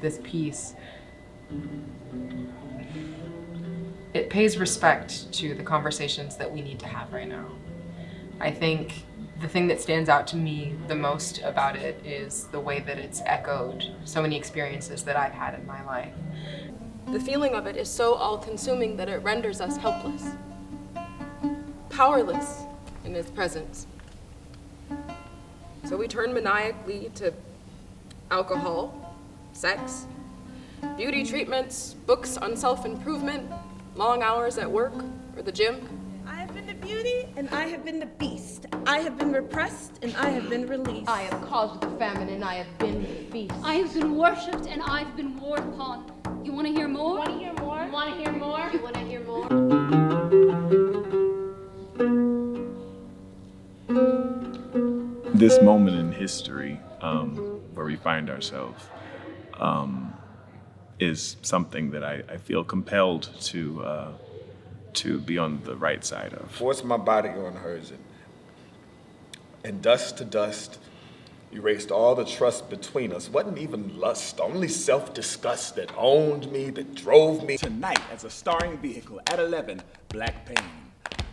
this piece, it pays respect to the conversations that we need to have right now. I think the thing that stands out to me the most about it is the way that it's echoed so many experiences that I've had in my life. The feeling of it is so all-consuming that it renders us helpless, powerless in its presence. So we turn maniacally to alcohol, sex, beauty treatments, books on self-improvement, long hours at work or the gym. I have been the beauty and I have been the beast. I have been repressed and I have been released. I have caused the famine and I have been the feast. I have been worshipped and I've been warred upon. You want to hear more? You want to hear more? You want to hear more? You want to hear more? This moment in history where we find ourselves is something that I feel compelled to be on the right side of. Forced my body on hers, and dust to dust, erased all the trust between us. Wasn't even lust, only self-disgust that owned me, that drove me. Tonight, as a starring vehicle at 11, Black Pain.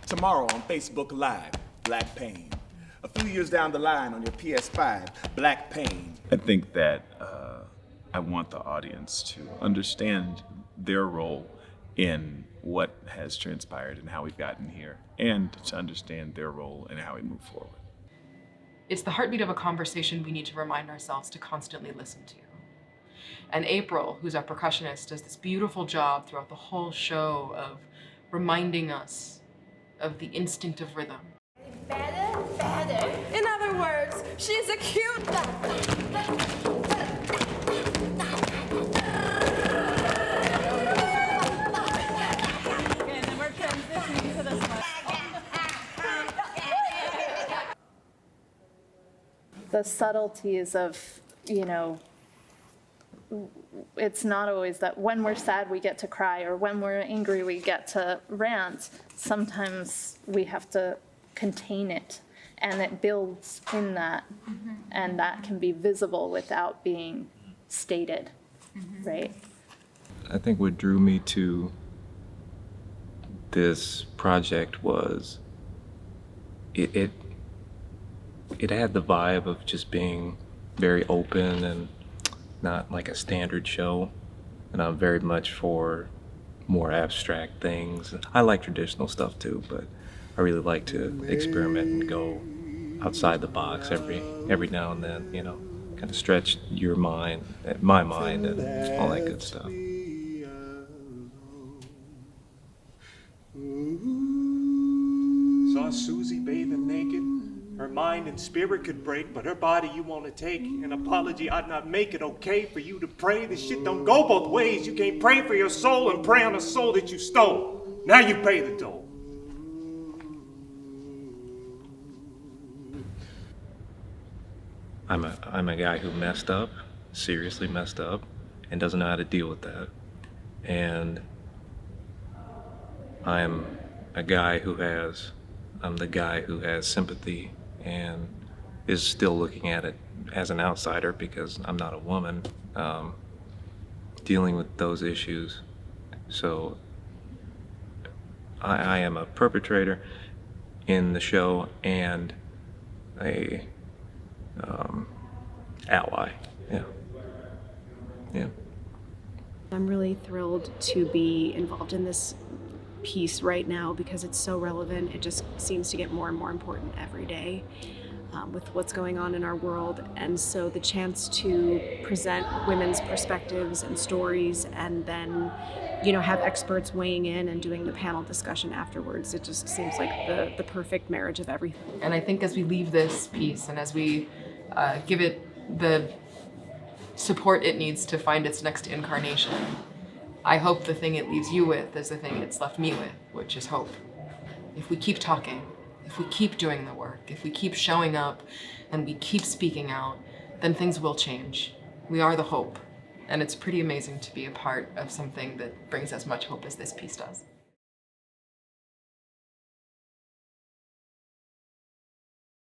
Tomorrow on Facebook Live, Black Pain. A few years down the line on your PS5, Black Pain. I think that I want the audience to understand their role in what has transpired and how we've gotten here, and to understand their role in how we move forward. It's the heartbeat of a conversation we need to remind ourselves to constantly listen to. And April, who's our percussionist, does this beautiful job throughout the whole show of reminding us of the instinct of rhythm. Better, better. In other words, she's a cute the subtleties of, it's not always that when we're sad we get to cry, or when we're angry we get to rant. Sometimes we have to contain it, and it builds in that, and that can be visible without being stated, right? I think what drew me to this project was it had the vibe of just being very open and not like a standard show. And I'm very much for more abstract things. I like traditional stuff too, but I really like to experiment and go outside the box every now and then, kind of stretch your mind, my mind, and all that good stuff. Saw Susie bathing naked. Her mind and spirit could break, but her body you want to take. An apology I'd not make it okay for you to pray. This shit don't go both ways. You can't pray for your soul and pray on a soul that you stole. Now you pay the toll. I'm a guy who messed up, seriously messed up, and doesn't know how to deal with that. And I'm the guy who has sympathy and is still looking at it as an outsider because I'm not a woman, dealing with those issues. So I am a perpetrator in the show and a ally. Yeah. I'm really thrilled to be involved in this piece right now because it's so relevant. It just seems to get more and more important every day with what's going on in our world. And so the chance to present women's perspectives and stories and then, have experts weighing in and doing the panel discussion afterwards, it just seems like the perfect marriage of everything. And I think as we leave this piece and as we give it the support it needs to find its next incarnation, I hope the thing it leaves you with is the thing it's left me with, which is hope. If we keep talking, if we keep doing the work, if we keep showing up and we keep speaking out, then things will change. We are the hope. And it's pretty amazing to be a part of something that brings as much hope as this piece does.